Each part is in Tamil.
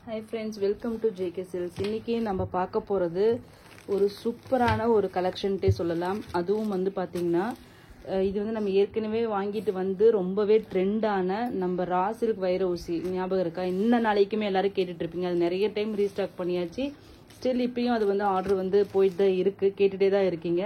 Hi friends, welcome to JK Silks. இன்னைக்கு நம்ம பார்க்க போறது ஒரு சூப்பரான ஒரு கலெக்ஷன் டே சொல்லலாம். அதுவும் வந்து பாத்தீங்கன்னா இது வந்து நம்ம ஏற்கனவே வாங்கிட்டு வந்து ரொம்பவே ட்ரெண்டான நம்ம ரா சில்க் வைர ஊசி ஞாபகம் இருக்கா? இன்ன நாளைக்குமே எல்லாரும் கேட்டுட்டு இருப்பீங்க. அது நிறைய டைம் ரீஸ்டாக் பண்ணியாச்சு. ஸ்டில் இப்பயும் அது வந்து ஆர்டர் வந்து போயிட்டு தான் இருக்கு, கேட்டுட்டே தான் இருக்கீங்க.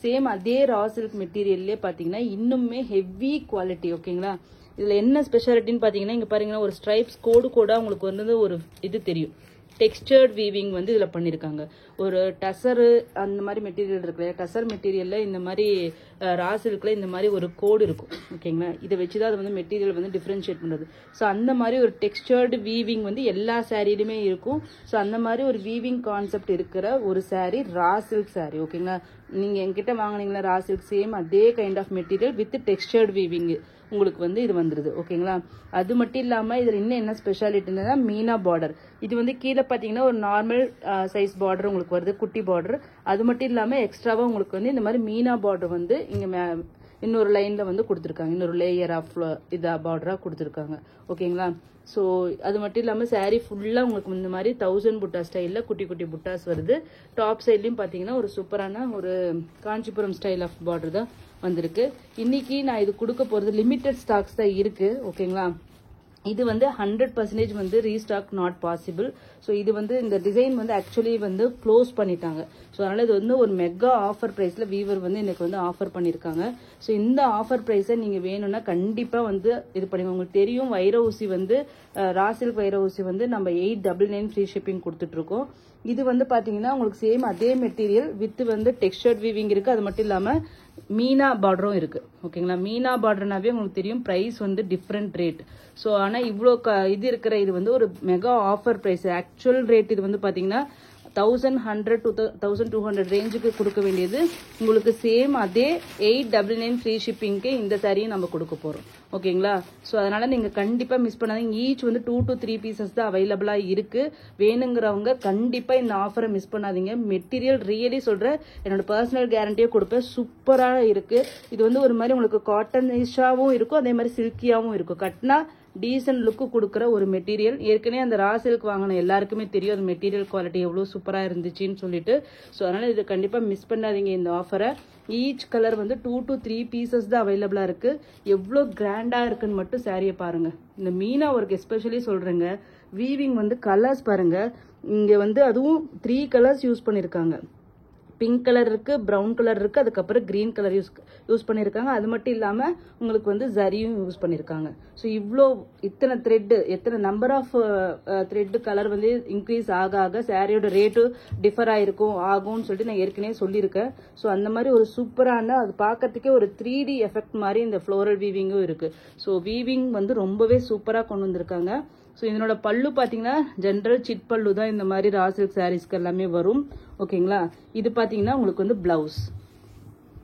சேம் அதே ரா சில்க் மெட்டீரியல்லே பாத்தீங்கன்னா இன்னுமே ஹெவி குவாலிட்டி. ஓகேங்களா? இதுல என்ன ஸ்பெஷாலிட்டின்னு பாத்தீங்கன்னா இங்க பாருங்கன்னா ஒரு ஸ்ட்ரைப்ஸ் கோடு உங்களுக்கு வந்து ஒரு இது தெரியும். டெக்ஸ்டர்ட் வீவிங் வந்து இதுல பண்ணிருக்காங்க. ஒரு டசரு அந்த மாதிரி மெட்டீரியல் இருக்கு. டசர் மெட்டீரியல்ல இந்த மாதிரி ரா சில்க்ல இந்த மாதிரி ஒரு கோடு இருக்கும். ஓகேங்களா? இதை வச்சுதான் அது வந்து மெட்டீரியல் வந்து டிஃபரன்ஷியேட் பண்றது. ஸோ அந்த மாதிரி ஒரு டெக்ஸ்டர்டு வீவிங் வந்து எல்லா சாரிலுமே இருக்கும். ஸோ அந்த மாதிரி ஒரு வீவிங் கான்செப்ட் இருக்கிற ஒரு சாரி ரா சில்க் சாரி. ஓகேங்களா? நீங்க என்கிட்ட வாங்கினீங்களா ரா சில்க் சேம் அதே kind of material with textured weaving உங்களுக்கு வந்து இது வந்துருது. ஓகேங்களா? அது மட்டும் இல்லாம இதுல இன்னும் என்ன ஸ்பெஷாலிட்டின்னா மீனா பார்டர். இது வந்து கீழே பாத்தீங்கன்னா ஒரு நார்மல் சைஸ் பார்டர் உங்களுக்கு வருது, குட்டி பார்டர். அது மட்டும் இல்லாம எக்ஸ்ட்ராவா உங்களுக்கு வந்து இந்த மாதிரி மீனா பார்டர் வந்து இங்க இன்னொரு லைன்ல வந்து கொடுத்துருக்காங்க. இன்னொரு லேயர் ஆஃப் இதா பார்டரா கொடுத்துருக்காங்க. ஓகேங்களா? ஸோ அது மட்டும் இல்லாமல் சாரீ ஃபுல்லாக உங்களுக்கு இந்த மாதிரி 1000 புட்டா ஸ்டைலில் குட்டி குட்டி புட்டாஸ் வருது. டாப் சைட்லையும் பார்த்தீங்கன்னா ஒரு சூப்பரான ஒரு காஞ்சிபுரம் ஸ்டைல் ஆஃப் பார்டர் தான் வந்திருக்கு. இன்னைக்கு நான் இது கொடுக்க போகிறது லிமிட்டட் ஸ்டாக்ஸ் தான் இருக்கு. ஓகேங்களா? இது வந்து 100% வந்து ரீஸ்டாக் நாட் பாசிபிள். ஸோ இது வந்து இந்த டிசைன் வந்து ஆக்சுவலி வந்து க்ளோஸ் பண்ணிட்டாங்க. ஸோ அதனால இது வந்து ஒரு மெகா ஆஃபர் ப்ரைஸில் வீவர் வந்து எனக்கு வந்து ஆஃபர் பண்ணியிருக்காங்க. ஸோ இந்த ஆஃபர் ப்ரைஸை நீங்கள் வேணும்னா கண்டிப்பாக வந்து இது பண்ணுங்க. உங்களுக்கு தெரியும் வைர ஊசி வந்து ரா சில்க் வைர ஊசி வந்து நம்ம 899 ஃப்ரீ ஷிப்பிங் கொடுத்துட்ருக்கோம். இது வந்து பார்த்தீங்கன்னா உங்களுக்கு சேம் அதே மெட்டீரியல் வித் வந்து டெக்ஸ்டர்ட் வீவிங் இருக்குது. அது மட்டும் இல்லாமல் மீனா பார்டரும் இருக்கு. ஓகேங்களா? மீனா பார்டர்னாவே உங்களுக்கு தெரியும் பிரைஸ் வந்து டிஃப்ரெண்ட் ரேட். ஸோ ஆனால் இவ்வளோ இது இருக்கிற இது வந்து ஒரு mega offer price. Actual rate இது வந்து பார்த்தீங்கன்னா 1100 to 1200 ரேஞ்சுக்கு கொடுக்க வேண்டியது உங்களுக்கு சேம் அதே 899 ஃப்ரீ ஷிப்பிங்க்கு இந்த சாரியும் நம்ம கொடுக்க போகிறோம். ஓகேங்களா? ஸோ அதனால நீங்கள் கண்டிப்பாக மிஸ் பண்ணாதீங்க. ஈச் வந்து 2 to 3 பீசஸ் தான் அவைலபிளாக இருக்கு. வேணுங்கிறவங்க கண்டிப்பாக இந்த ஆஃபரை மிஸ் பண்ணாதீங்க. மெட்டீரியல் ரியலி சொல்கிறேன், என்னோட பர்சனல் கேரண்டியே கொடுப்பேன். சூப்பராக இருக்கு. இது வந்து ஒரு மாதிரி உங்களுக்கு காட்டனிஷாவும் இருக்கும், அதே மாதிரி சில்கியாகவும் இருக்கும். கட்டினா டீசன்ட் லுக்கு கொடுக்குற ஒரு மெட்டீரியல். ஏற்கனவே அந்த ரா சில்க் வாங்கின எல்லாருக்குமே தெரியும் அந்த மெட்டீரியல் குவாலிட்டி எவ்வளோ சூப்பராக இருந்துச்சுன்னு சொல்லிட்டு. ஸோ அதனால இது கண்டிப்பாக மிஸ் பண்ணாதீங்க இந்த ஆஃபரை. ஈச் கலர் வந்து 2 to 3 பீசஸ் தான் அவைலபிளாக இருக்கு. எவ்வளோ கிராண்டாக இருக்குன்னு மட்டும் சாரியை பாருங்க. இந்த மீனா ஒர்க் எஸ்பெஷலி சொல்றேங்க. வீவிங் வந்து கலர்ஸ் பாருங்க. இங்க வந்து அதுவும் 3 கலர்ஸ் யூஸ் பண்ணிருக்காங்க. பிங்க் கலர் இருக்கு, ப்ரௌன் கலர் இருக்கு, அதுக்கப்புறம் கிரீன் கலர் யூஸ் பண்ணிருக்காங்க. அது மட்டும் இல்லாம உங்களுக்கு வந்து ஜரியும் யூஸ் பண்ணிருக்காங்க. ஸோ இவ்வளோ இத்தனை த்ரெட், எத்தனை நம்பர் ஆஃப் த்ரெட் கலர் வந்து இன்க்ரீஸ் ஆக ஆக சாரியோட ரேட்டு டிஃபர் ஆகும்னு சொல்லிட்டு நான் ஏற்கனவே சொல்லியிருக்கேன். ஸோ அந்த மாதிரி ஒரு சூப்பரான அது பார்க்கறதுக்கே ஒரு 3D எஃபெக்ட் மாதிரி இந்த ஃப்ளோரல் வீவிங்கும் இருக்கு. ஸோ வீவிங் வந்து ரொம்பவே சூப்பராக கொண்டு வந்திருக்காங்க. ஸோ இதனோட பல்லு பார்த்தீங்கன்னா ஜென்ரல் சிட் பல்லு தான் இந்த மாதிரி ரா சில்க் சாரீஸ்க்கு எல்லாமே வரும். ஓகேங்களா? இது பார்த்தீங்கன்னா உங்களுக்கு வந்து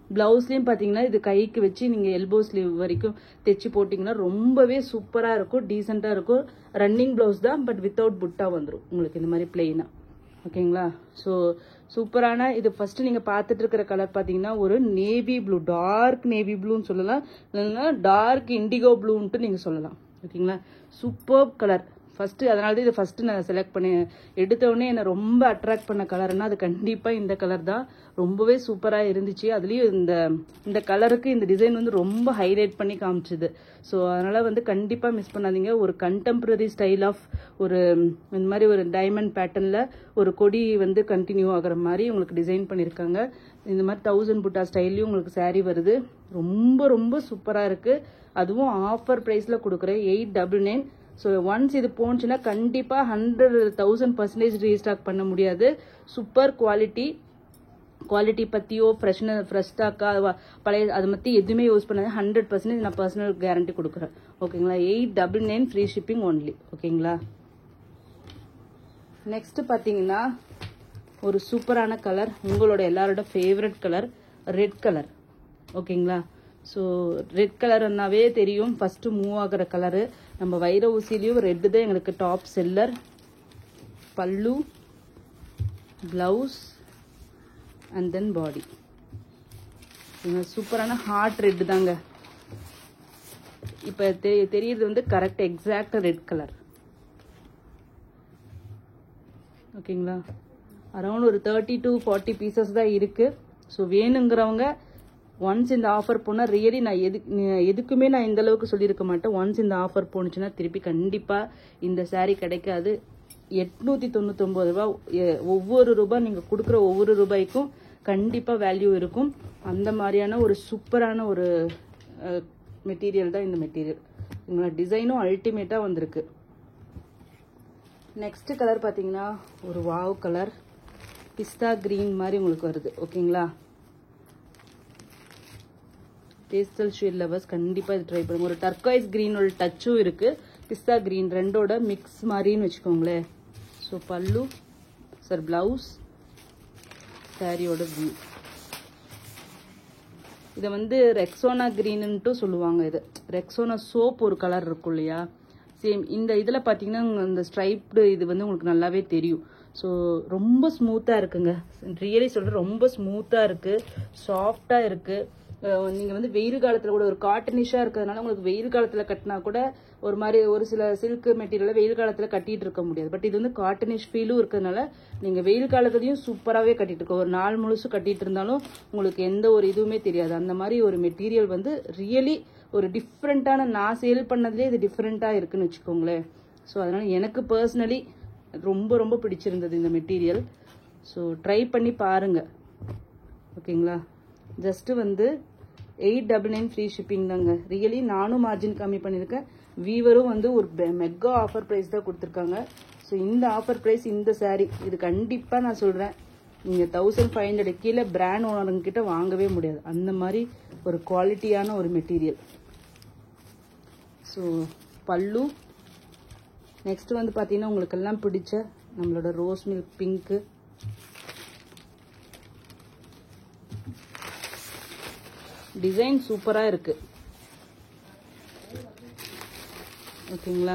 பிளவுஸ்லயும் பார்த்தீங்கன்னா இது கைக்கு வச்சு நீங்கள் எல்போ ஸ்லீவ் வரைக்கும் தைச்சு போட்டிங்கன்னா ரொம்பவே சூப்பராக இருக்கும், டீசெண்டாக இருக்கும். ரன்னிங் பிளவுஸ் தான், பட் வித்தவுட் புட்டா வந்துடும் உங்களுக்கு இந்த மாதிரி பிளெயினா. ஓகேங்களா? ஸோ சூப்பரான இது. ஃபர்ஸ்ட் நீங்க பார்த்துட்டு இருக்கிற கலர் பார்த்தீங்கன்னா ஒரு நேவி ப்ளூ, டார்க் நேவி ப்ளூன்னு சொல்லலாம், இல்லைன்னா டார்க் இண்டிகோ ப்ளூன்ட்டு நீங்க சொல்லலாம். ஓகேங்களா? Super colour. ஃபர்ஸ்ட் அதனால தான் இதை ஃபர்ஸ்ட் நான் செலக்ட் பண்ணேன். எடுத்தவொடனே என்னை ரொம்ப அட்ராக்ட் பண்ண கலர்னா அது கண்டிப்பா இந்த கலர் தான். ரொம்பவே சூப்பரா இருந்துச்சு. அதுலயும் இந்த கலருக்கு இந்த டிசைன் வந்து ரொம்ப ஹைலைட் பண்ணி காமிச்சுது. ஸோ அதனால வந்து கண்டிப்பா மிஸ் பண்ணாதீங்க. ஒரு கண்டெம்பரரி ஸ்டைல் ஆஃப் ஒரு இந்த மாதிரி ஒரு டைமண்ட் பேட்டர்ன்ல ஒரு கொடி வந்து கண்டினியூ ஆகுற மாதிரி உங்களுக்கு டிசைன் பண்ணிருக்காங்க. இந்த மாதிரி 1000 புட்டா ஸ்டைல்லையும் உங்களுக்கு சாரீ வருது. ரொம்ப ரொம்ப சூப்பரா இருக்கு. அதுவும் ஆஃபர் பிரைஸ்ல கொடுக்குறேன் 899. ஸோ ஒன்ஸ் இது போனுச்சுன்னா கண்டிப்பாக 100,000% ரீஸ்டாக் பண்ண முடியாது. சூப்பர் குவாலிட்டி பற்றியோ ஃப்ரெஷ் ஸ்டாக்கா பழைய அதை பற்றி எதுவுமே யூஸ் பண்ணாது. 100% நான் பர்சனல் கேரண்டி கொடுக்குறேன். ஓகேங்களா? 899 ஃப்ரீ ஷிப்பிங் ஒன்லி. ஓகேங்களா? நெக்ஸ்ட் பார்த்தீங்கன்னா ஒரு சூப்பரான கலர், உங்களோட எல்லாரோட ஃபேவரட் கலர், ரெட் கலர். ஓகேங்களா? ஸோ ரெட் கலர்னாவே தெரியும் ஃபர்ஸ்ட் மூவ் ஆகிற கலரு. நம்ம வைர ஊசிலையும் ரெட்டு தான் எங்களுக்கு டாப் செல்லர். பல்லு, பிளவுஸ் அண்ட் தென் பாடி. சூப்பரான ஹார்ட் ரெட் தாங்க. இப்போ தெரியுது வந்து கரெக்ட் எக்ஸாக்ட் ரெட் கலர். ஓகேங்களா. அரௌண்ட் ஒரு 30 to 40 பீசஸ் தான் இருக்குது. ஸோ வேணுங்கிறவங்க ஒன்ஸ் இந்த ஆஃபர் போனால் ரியலி நான் எதுக்குமே நான் இந்த அளவுக்கு சொல்லியிருக்க மாட்டேன். ஒன்ஸ் இந்த ஆஃபர் போணுச்சுன்னா திருப்பி கண்டிப்பாக இந்த saree கிடைக்காது. 899 ரூபா. ஒவ்வொரு ரூபாய் நீங்கள் கொடுக்குற ஒவ்வொரு ரூபாய்க்கும் கண்டிப்பாக வேல்யூ இருக்கும். அந்த மாதிரியான ஒரு சூப்பரான ஒரு மெட்டீரியல் தான் இந்த மெட்டீரியல். உங்களோட டிசைனும் அல்டிமேட்டாக வந்திருக்கு. நெக்ஸ்ட் கலர் பார்த்தீங்கன்னா ஒரு வாவ் கலர், பிஸ்தா கிரீன் மாதிரி உங்களுக்கு வருது. ஓகேங்களா. பேஸ்டல் ஷேட் லவர்ஸ் கண்டிப்பாக இது ட்ரை பண்ணுங்க. ஒரு டர்காய்ஸ் கிரீனோட டச்சும் இருக்குது, பிஸ்தா கிரீன் ரெண்டோட மிக்ஸ் மாதிரின்னு வச்சுக்கோங்களேன். ஸோ பல்லு சார் பிளவுஸ், சாரியோட வியூ. இதை வந்து ரெக்ஸோனா கிரீன்னுட்டு சொல்லுவாங்க. இது ரெக்ஸோனா சோப் ஒரு கலர் இருக்கும் இல்லையா, சேம் இந்த இதில் பார்த்தீங்கன்னா இந்த ஸ்ட்ரைப்டு இது வந்து உங்களுக்கு நல்லாவே தெரியும். ஸோ ரொம்ப ஸ்மூத்தாக இருக்குங்க. ரியலி சொல்கிறேன், ரொம்ப ஸ்மூத்தாக இருக்குது, சாஃப்டாக இருக்குது. நீங்கள் வந்து வெயில் காலத்தில் கூட ஒரு காட்டனிஷாக இருக்கிறதுனால உங்களுக்கு வெயில் காலத்தில் கட்டினா கூட ஒரு மாதிரி ஒரு சில சில்க் மெட்டீரியலை வெயில் காலத்தில் கட்டிட்டு இருக்க முடியாது. பட் இது வந்து காட்டனிஷ் ஃபீலும் இருக்கிறதுனால நீங்கள் வெயில் காலத்துலையும் சூப்பராகவே கட்டிட்டு இருக்கோம். ஒரு நாள் முழுசும் கட்டிட்டு இருந்தாலும் உங்களுக்கு எந்த ஒரு இதுவுமே தெரியாது. அந்த மாதிரி ஒரு மெட்டீரியல் வந்து ரியலி ஒரு டிஃப்ரெண்ட்டான, நான் சேல் பண்ணதுலேயே இது டிஃப்ரெண்ட்டாக இருக்குன்னு வச்சுக்கோங்களேன். ஸோ அதனால் எனக்கு பர்சனலி ரொம்ப ரொம்ப பிடிச்சிருந்தது இந்த மெட்டீரியல். ஸோ ட்ரை பண்ணி பாருங்கள். ஓகேங்களா. ஜஸ்ட்டு வந்து 899 ஃப்ரீ ஷிப்பிங் தாங்க. ரியலி நானும் மார்ஜின் கம்மி பண்ணியிருக்கேன். வீவரும் வந்து ஒரு மெகா ஆஃபர் ப்ரைஸ் தான் கொடுத்துருக்காங்க. ஸோ இந்த ஆஃபர் ப்ரைஸ் இந்த saree இது கண்டிப்பாக நான் சொல்கிறேன், நீங்கள் 1500 கீழே பிராண்ட் ஓனருங்கிட்ட வாங்கவே முடியாது. அந்த மாதிரி ஒரு குவாலிட்டியான ஒரு மெட்டீரியல். ஸோ பல்லு. நெக்ஸ்ட் வந்து பார்த்தீங்கன்னா உங்களுக்கு எல்லாம் பிடிச்ச நம்மளோட ரோஸ் மில்க் பிங்க்கு, டிசைன் சூப்பராக இருக்கு. ஓகேங்களா.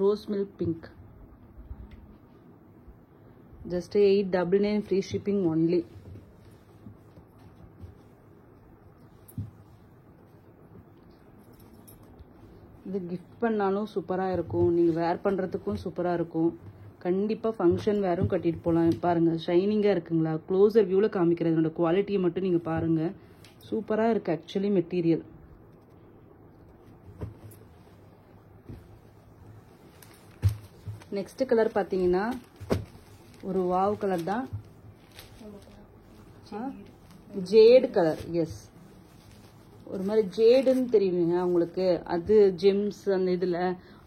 Rose milk pink just 899 free shipping only. இது கிஃப்ட் பண்ணாலும் சூப்பராக இருக்கும், நீங்கள் வேர் பண்ணுறதுக்கும் சூப்பராக இருக்கும். கண்டிப்பாக ஃபங்க்ஷன் வேறும் கட்டிட்டு போகலாம். பாருங்கள் ஷைனிங்காக இருக்குங்களா. க்ளோஸர் வியூவில் காமிக்கிறது, என்னோட குவாலிட்டியை மட்டும் நீங்கள் பாருங்கள். சூப்பராக இருக்குது ஆக்சுவலி மெட்டீரியல். நெக்ஸ்ட் கலர் பார்த்தீங்கன்னா ஒரு வாவ் கலர் தான், ஜேடு கலர். எஸ், ஒரு மாதிரி ஜேடுன்னு தெரியுங்க உங்களுக்கு, அது ஜெம்ஸ் அந்த இதில்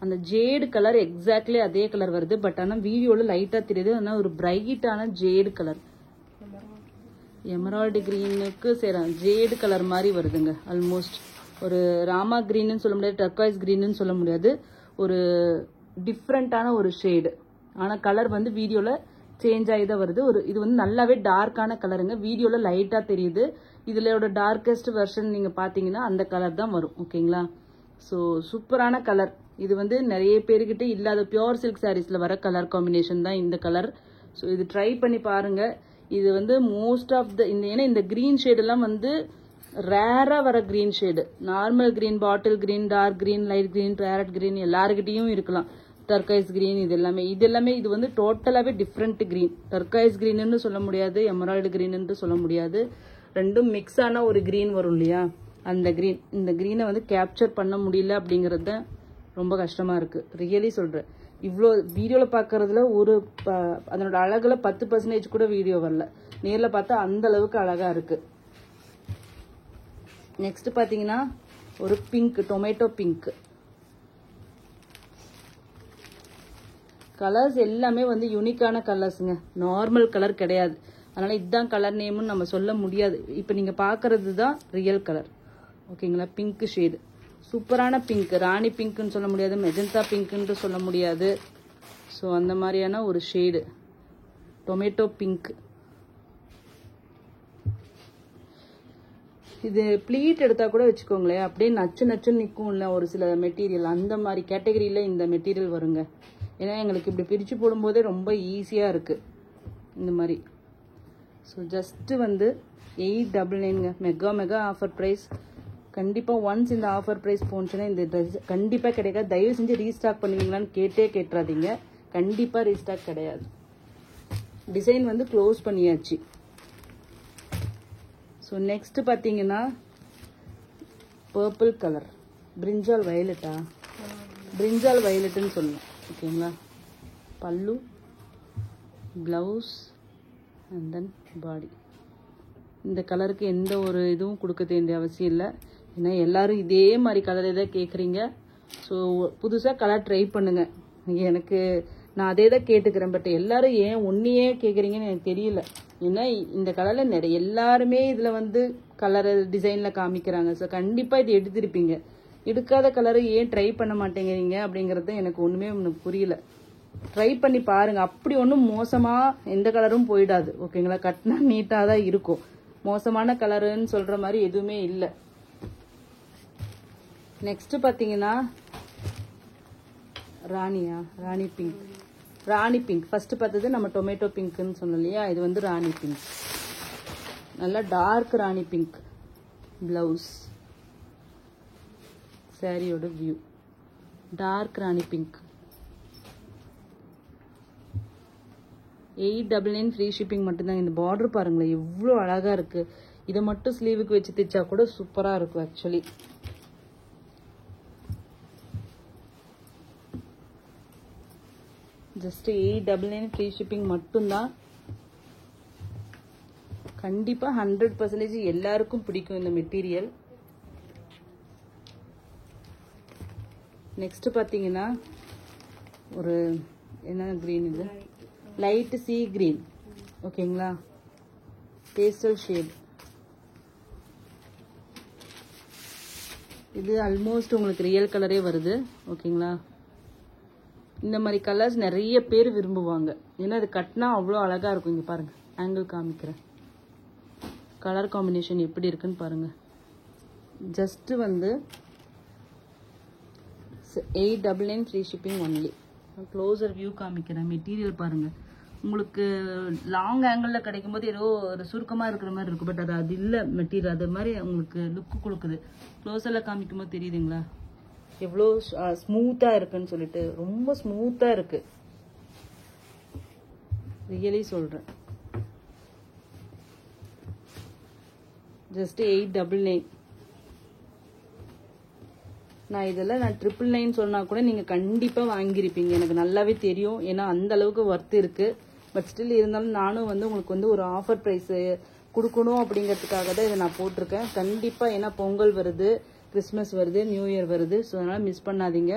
அந்த ஜேடு கலர் எக்ஸாக்ட்லி அதே கலர் வருது. பட் ஆனால் வீடியோவில் லைட்டாக தெரியுது. ஆனால் ஒரு பிரைட்டான ஜேடு கலர், எமரால்டு கிரீனுக்கு சரி ஜேடு கலர் மாதிரி வருதுங்க. ஆல்மோஸ்ட் ஒரு ராமா கிரீன்னு சொல்ல முடியாது, டர்காய்ஸ் கிரீன்னு சொல்ல முடியாது, ஒரு டிஃப்ரெண்ட்டான ஒரு ஷேடு. ஆனால் கலர் வந்து வீடியோவில் சேஞ்ச் ஆகி தான் வருது. ஒரு இது வந்து நல்லாவே டார்க்கான கலருங்க, வீடியோவில் லைட்டாக தெரியுது. இதிலோட டார்க்கஸ்ட் வெர்ஷன் நீங்கள் பார்த்தீங்கன்னா அந்த கலர் தான் வரும். ஓகேங்களா. ஸோ சூப்பரான கலர். இது வந்து நிறைய பேர்கிட்ட இல்லாத பியோர் சில்க் சாரீஸில் வர கலர் காம்பினேஷன் தான் இந்த கலர். ஸோ இது ட்ரை பண்ணி பாருங்கள். இது வந்து மோஸ்ட் ஆஃப் த ஏன்னா இந்த க்ரீன் ஷேடெல்லாம் வந்து ரேராக வர green shade. Normal green, bottle green, dark green, light green, parrot green எல்லாருக்கிட்டையும் இருக்கலாம். டர்காய்ஸ் க்ரீன் இது எல்லாமே இது வந்து டோட்டலாகவே டிஃப்ரெண்ட் க்ரீன். டர்காய்ஸ் க்ரீன்னு சொல்ல முடியாது, எமரால்டு க்ரீன்னு சொல்ல முடியாது, ரெண்டும் மிக்ஸ் ஆன ஒரு க்ரீன் வரும் இல்லையா, அந்த க்ரீன். இந்த க்ரீனை வந்து கேப்சர் பண்ண முடியல அப்படிங்கிறது தான் ரொம்ப கஷ்டமாக இருக்குது. ரியலி சொல்கிறேன். இவ்வளோ வீடியோவில் பார்க்குறதுல ஒரு அதனோட அழகில் 10% கூட வீடியோ வரல. நேரில் பார்த்தா அந்த அளவுக்கு அழகாக இருக்குது. நெக்ஸ்ட் பார்த்தீங்கன்னா ஒரு பிங்க், டொமேட்டோ பிங்க். கலர்ஸ் எல்லாமே வந்து யூனிக்கான கலர்ஸுங்க, நார்மல் கலர் கிடையாது. அதனால் இதுதான் கலர் நேம்னு நம்ம சொல்ல முடியாது. இப்போ நீங்கள் பார்க்குறது தான் ரியல் கலர். ஓகேங்களா. பிங்க் ஷேடு, சூப்பரான பிங்க். ராணி பிங்க்குன்னு சொல்ல முடியாது, மெஜந்தா பிங்க்குன்ட்டு சொல்ல முடியாது. ஸோ அந்த மாதிரியான ஒரு ஷேடு டொமேட்டோ பிங்க். இது ப்ளீட் எடுத்தால் கூட வச்சுக்கோங்களேன், அப்படியே நச்சு நச்சுன்னு நிற்கும் இல்லை ஒரு சில மெட்டீரியல், அந்த மாதிரி கேட்டகரியில் இந்த மெட்டீரியல் வருங்க. ஏன்னா எங்களுக்கு இப்படி பிரித்து போடும்போதே ரொம்ப ஈஸியாக இருக்குது இந்த மாதிரி. ஸோ ஜஸ்ட்டு வந்து 899ங்க, மெகா ஆஃபர் ப்ரைஸ். கண்டிப்பாக ஒன்ஸ் இந்த ஆஃபர் ப்ரைஸ் போனுச்சுன்னா இந்த ட்ரெஸ் கண்டிப்பாக கிடைக்காது. தயவு செஞ்சு ரீஸ்டாக் பண்ணுவீங்களான்னு கேட்டாதீங்க. கண்டிப்பாக ரீஸ்டாக் கிடையாது. டிசைன் வந்து க்ளோஸ் பண்ணியாச்சு. ஸோ நெக்ஸ்ட் பார்த்தீங்கன்னா பர்பிள் கலர், பிரிஞ்சால் வயலட்டா, பிரிஞ்சால் வயலட்டுன்னு சொல்லணும். ஓகேங்களா, பல்லு, ப்ளவுஸ் அண்ட் தென் பாடி. இந்த கலருக்கு எந்த ஒரு இதுவும் கொடுக்க வேண்டிய அவசியம் இல்லை. ஏன்னா எல்லாரும் இதே மாதிரி கலர் தான் கேட்குறீங்க. ஸோ புதுசாக கலர் ட்ரை பண்ணுங்கள். எனக்கு நான் அதே தான் கேட்டுக்கிறேன். பட் எல்லாரும் ஏன் ஒன்றையே கேட்குறீங்கன்னு எனக்கு தெரியல. ஏன்னா இந்த கலரில் நிறைய எல்லாருமே இதில் வந்து கலர் டிசைனில் காமிக்கிறாங்க. ஸோ கண்டிப்பாக இது எடுத்திருப்பீங்க. எடுக்காத கலரை ஏன் ட்ரை பண்ண மாட்டேங்கிறீங்க அப்படிங்கிறது எனக்கு ஒன்றுமே எனக்கு புரியல. ட்ரை பண்ணி பாருங்கள். அப்படி ஒன்றும் மோசமாக எந்த கலரும் போயிடாது. ஓகேங்களா, கட்டினா நீட்டாக தான் இருக்கும். மோசமான கலருன்னு சொல்கிற மாதிரி எதுவுமே இல்லை. நெக்ஸ்ட் பார்த்தீங்கன்னா ராணி பிங்க். ராணி பிங்க் ஃபர்ஸ்ட் பார்த்தது நம்ம டொமேட்டோ பிங்க்னு சொன்னோம் இல்லையா, இது வந்து ராணி பிங்க். நல்லா டார்க் ராணி பிங்க். பிளவுஸ், சாரியோட வியூ டார்க் ராணி பிங்க். 899 ஃப்ரீ ஷிப்பிங் மட்டும்தாங்க. இந்த பார்டர் பாருங்களேன் எவ்வளோ அழகாக இருக்குது. இதை மட்டும் ஸ்லீவுக்கு வச்சு தைச்சா கூட சூப்பராக இருக்கும் ஆக்சுவலி. ஜஸ்ட் 899 ஃப்ரீ ஷிப்பிங் மட்டும்தான். கண்டிப்பாக 100% எல்லாருக்கும் பிடிக்கும் இந்த மெட்டீரியல். நெக்ஸ்ட் பார்த்தீங்கன்னா ஒரு என்ன க்ரீன், இது லைட் சீ கிரீன். ஓகேங்களா, பேஸ்டல் ஷேட். இது ஆல்மோஸ்ட் உங்களுக்கு ரியல் கலரே வருது. ஓகேங்களா, இந்த மாதிரி கலர்ஸ் நிறைய பேர் விரும்புவாங்க. ஏன்னா இது கட்டினா அவ்வளோ அழகாக இருக்கும். இங்கே பாருங்கள், ஆங்கிள் காமிக்கிறேன். கலர் காம்பினேஷன் எப்படி இருக்குன்னு பாருங்கள். ஜஸ்ட்டு வந்து 899 free shipping only. Closer view காமிக்கிறேன். மெட்டீரியல் பாருங்கள். உங்களுக்கு லாங் ஆங்கிளில் கிடைக்கும் போது ஏதோ ஒரு சுருக்கமாக இருக்கிற மாதிரி இருக்கும். பட் அது இல்லை மெட்டீரியல். அது மாதிரி உங்களுக்கு லுக்கு கொடுக்குது. க்ளோஸரில் காமிக்கும் போது தெரியுதுங்களா எவ்வளோ ஸ்மூத்தாக இருக்குன்னு சொல்லிட்டு. ரொம்ப ஸ்மூத்தாக இருக்கு, ரியலி சொல்கிறேன். ஜஸ்ட் 899. நான் இதெல்லாம் நான் 999 சொன்னால் கூட நீங்கள் கண்டிப்பாக வாங்கியிருப்பீங்க. எனக்கு நல்லாவே தெரியும். ஏன்னா அந்த அளவுக்கு ஒர்த் இருக்குது. பட் ஸ்டில் இருந்தாலும் நானும் வந்து உங்களுக்கு வந்து ஒரு ஆஃபர் ப்ரைஸு கொடுக்கணும் அப்படிங்கிறதுக்காக தான் இதை நான் போட்டிருக்கேன். கண்டிப்பாக ஏன்னா பொங்கல் வருது, கிறிஸ்மஸ் வருது, நியூ இயர் வருது. ஸோ அதனால் மிஸ் பண்ணாதீங்க.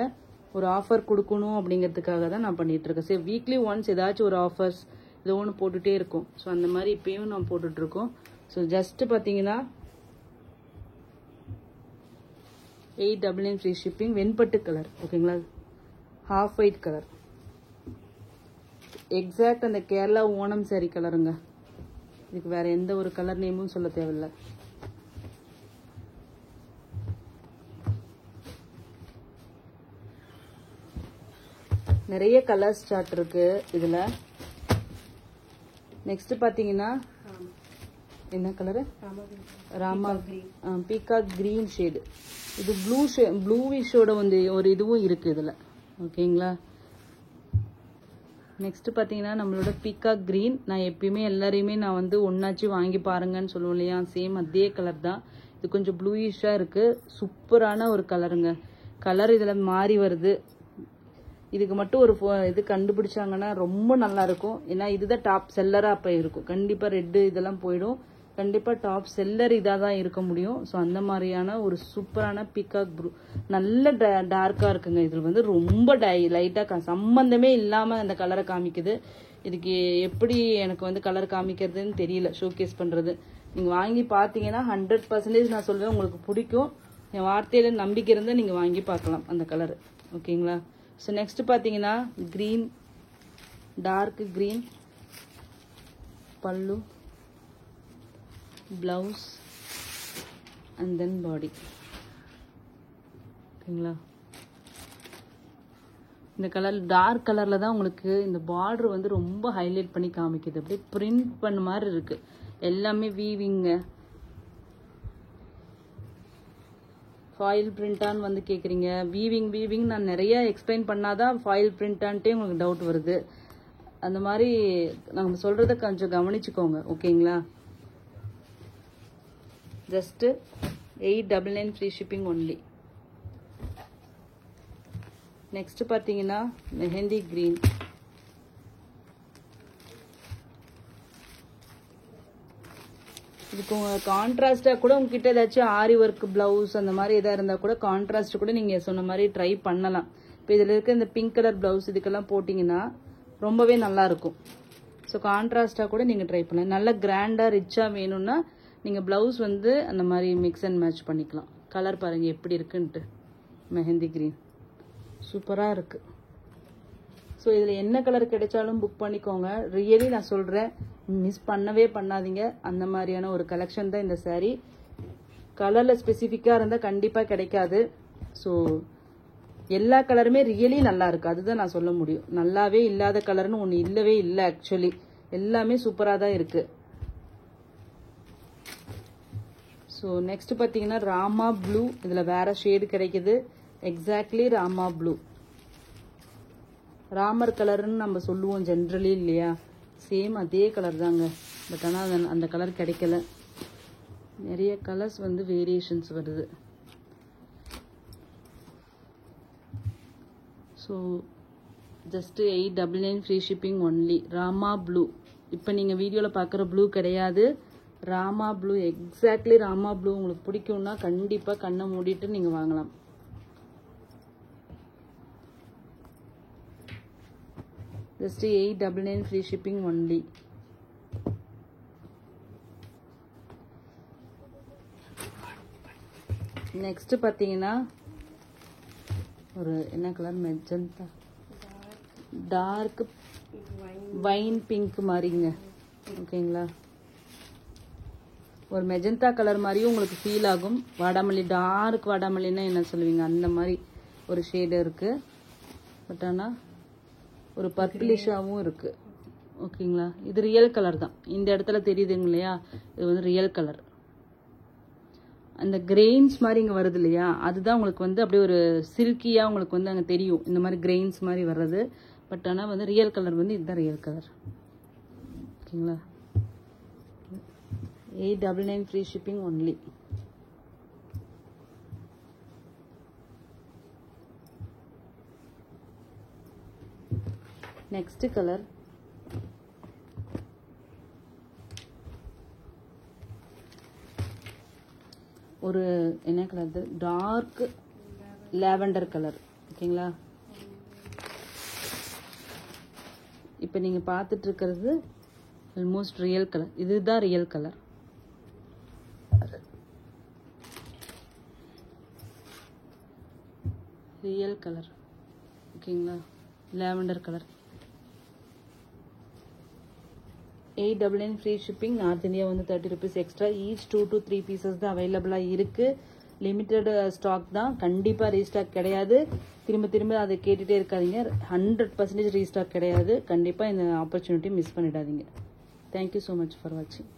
ஒரு ஆஃபர் கொடுக்கணும் அப்படிங்கிறதுக்காக தான் நான் பண்ணிகிட்ருக்கேன். சரி, வீக்லி ஒன்ஸ் ஏதாச்சும் ஒரு ஆஃபர்ஸ் இது ஒன்று போட்டுகிட்டே இருக்கும். ஸோ அந்த மாதிரி இப்போயும் நான் போட்டுட்ருக்கோம். ஸோ ஜஸ்ட்டு பார்த்தீங்கன்னா 899 ஃப்ரீ ஷிப்பிங். வெண்பட்டு கலர். ஓகேங்களா, ஹாஃப் ஒயிட் கலர். எக்ஸாக்ட் அந்த கேரளா ஓணம் சாரி கலருங்க. இதுக்கு வேறு எந்த ஒரு கலர் நேமும் சொல்ல தேவையில்லை. நிறைய கலர்ஸ் சார்ட் இருக்கு இதில். நெக்ஸ்ட் பார்த்தீங்கன்னா என்ன colour, Rama peacock green shade. இது ப்ளூவிஷோட வந்து ஒரு இதுவும் இருக்குது இதில். ஓகேங்களா, நெக்ஸ்ட் பார்த்தீங்கன்னா நம்மளோட பீகாக் கிரீன். நான் எப்பயுமே எல்லாரையுமே நான் வந்து ஒன்றாச்சு வாங்கி பாருங்கன்னு சொல்லுவோம் இல்லையா, சேம் அதே கலர் தான். இது கொஞ்சம் ப்ளூயிஷாக இருக்குது. சூப்பரான ஒரு கலருங்க. கலர் இதில் மாறி வருது. இதுக்கு மட்டும் ஒரு இது கண்டுபிடிச்சாங்கன்னா ரொம்ப நல்லாயிருக்கும். ஏன்னா இதுதான் டாப் செல்லராக அப்போ இருக்கும். கண்டிப்பாக ரெட்டு இதெல்லாம் போயிடும். கண்டிப்பாக டாப் செல்லர் இதாக தான் இருக்க முடியும். ஸோ அந்த மாதிரியான ஒரு சூப்பரான பீகாக் ப்ளூ. நல்ல டார்க்காக இருக்குங்க. இதில் வந்து ரொம்ப லைட்டாக சம்மந்தமே இல்லாமல் அந்த கலரை காமிக்குது. இதுக்கு எப்படி எனக்கு வந்து கலர் காமிக்கிறதுன்னு தெரியல, ஷோகேஸ் பண்ணுறது. நீங்கள் வாங்கி பார்த்தீங்கன்னா 100% நான் சொல்லுவேன் உங்களுக்கு பிடிக்கும். என் வார்த்தையில் நம்பிக்கை இருந்தால் நீங்கள் வாங்கி பார்க்கலாம் அந்த கலரு. ஓகேங்களா, ஸோ நெக்ஸ்ட் பார்த்தீங்கன்னா க்ரீன், டார்க் க்ரீன். பல்லு, ப்ளவுஸ் அண்ட் தென் பாடி. ஓகேங்களா, இந்த கலர் டார்க் கலரில் தான் உங்களுக்கு இந்த பார்டர் வந்து ரொம்ப ஹைலைட் பண்ணி காமிக்குது. அப்படியே பிரிண்ட் பண்ண மாதிரி இருக்குது. எல்லாமே வீவிங்க. ஃபாயில் பிரிண்டான்னு வந்து கேட்குறீங்க. வீவிங் நான் நிறைய எக்ஸ்பிளைன் பண்ணாதான் ஃபாயில் பிரிண்டான்ட்டே உங்களுக்கு டவுட் வருது. அந்த மாதிரி நம்ம சொல்கிறத கொஞ்சம் கவனிச்சுக்கோங்க, ஓகேங்களா? Just 899 free shipping only. Next பார்த்தீங்கன்னா மெஹந்தி கிரீன். இதுக்கு கான்ட்ராஸ்டாக கூட உங்ககிட்ட ஏதாச்சும் ஆரி ஒர்க் ப்ளவுஸ் அந்த மாதிரி எதாவது இருந்தால் கூட கான்ட்ராஸ்ட் கூட நீங்கள் சொன்ன மாதிரி ட்ரை பண்ணலாம். இப்போ இதில் இருக்க இந்த பிங்க் கலர் ப்ளவுஸ் இதுக்கெல்லாம் போட்டிங்கன்னா ரொம்பவே நல்லாயிருக்கும். ஸோ கான்ட்ராஸ்டாக கூட நீங்கள் ட்ரை பண்ணலாம். நல்ல கிராண்டாக ரிச்சாக வேணும்னா நீங்கள் ப்ளவுஸ் வந்து அந்த மாதிரி மிக்ஸ் அண்ட் மேட்ச் பண்ணிக்கலாம். கலர் பாருங்கள் எப்படி இருக்குன்ட்டு. மெஹந்தி கிரீன் சூப்பராக இருக்குது. ஸோ இதில் என்ன கலர் கிடைச்சாலும் புக் பண்ணிக்கோங்க. ரியலி நான் சொல்கிறேன், மிஸ் பண்ணவே பண்ணாதீங்க. அந்த மாதிரியான ஒரு கலெக்ஷன் தான் இந்த சாரீ. கலரில் ஸ்பெசிஃபிக்காக இருந்தால் கண்டிப்பாக கிடைக்காது. ஸோ எல்லா கலருமே ரியலி நல்லா இருக்குது, அதுதான் நான் சொல்ல முடியும். நல்லாவே இல்லாத கலர்னு ஒன்று இல்லவே இல்லை. ஆக்சுவலி எல்லாமே சூப்பராக தான் இருக்குது. ஸோ நெக்ஸ்ட் பார்த்தீங்கன்னா ராமா ப்ளூ. இதில் வேற ஷேடு கிடைக்குது. Exactly Rama blue. ராமர் கலர்னு நம்ம சொல்லுவோம் ஜென்ரலி இல்லையா, சேம் அதே கலர் தாங்க. பட் ஆனால் அந்த கலர் கிடைக்கல. நிறைய கலர்ஸ் வந்து வேரியேஷன்ஸ் வருது. So just 899 free shipping only. Rama blue. இப்போ நீங்கள் வீடியோவில் பார்க்குற ப்ளூ கிடையாது, Rama blue. Exactly Rama blue. உங்களுக்கு பிடிக்கும்னா கண்டிப்பாக கண்ணை மூடிட்டு நீங்கள் வாங்கலாம். Just 899 free shipping only. Next பார்த்தீங்கன்னா ஒரு என்ன colour, magenta dark wine pink மாதிரிங்க, ஓகேங்களா? ஒரு மெஜந்தா கலர் மாதிரியும் உங்களுக்கு ஃபீல் ஆகும். வாடாமல்லி, டார்க் வாடாமல்லின்னா என்ன சொல்லுவீங்க, அந்த மாதிரி ஒரு ஷேடு இருக்கு. பட் ஆனால் ஒரு பர்பிளிஷாவும் இருக்கு, ஓகேங்களா? இது ரியல் கலர் தான். இந்த இடத்துல தெரியுதுங்க இல்லையா, இது வந்து ரியல் கலர். அந்த கிரெயின்ஸ் மாதிரி இங்கே வருது இல்லையா, அதுதான் உங்களுக்கு வந்து அப்படியே ஒரு சில்கியாக உங்களுக்கு வந்து அங்கே தெரியும், இந்த மாதிரி கிரெயின்ஸ் மாதிரி வர்றது. பட் ஆனால் வந்து ரியல் கலர் வந்து இதுதான் ரியல் கலர், ஓகேங்களா? 899 free shipping only. Next colour ஒரு என்ன கலர், டார்க் லாவெண்டர் கலர், ஓகேங்களா? இப்போ நீங்க பார்த்துட்டு இருக்கிறது ஆல்மோஸ்ட் ரியல் கலர். இதுதான் ரியல் கலர். ரியல் கலர், ஓகேங்களா? Lavender colour. 899 free shipping. North India வந்து 30 rupees extra. Each 2 to 3 pieces தான் அவைலபிளாக இருக்குது. லிமிட்டட் ஸ்டாக் தான், கண்டிப்பாக ரீஸ்டாக் கிடையாது. திரும்ப அதை கேட்டுகிட்டே இருக்காதீங்க. 100% ரீஸ்டாக் கிடையாது. கண்டிப்பாக இந்த ஆப்பர்ச்சுனிட்டி மிஸ் பண்ணிடாதீங்க. தேங்க்யூ ஸோ மச் ஃபார் வாட்சிங்.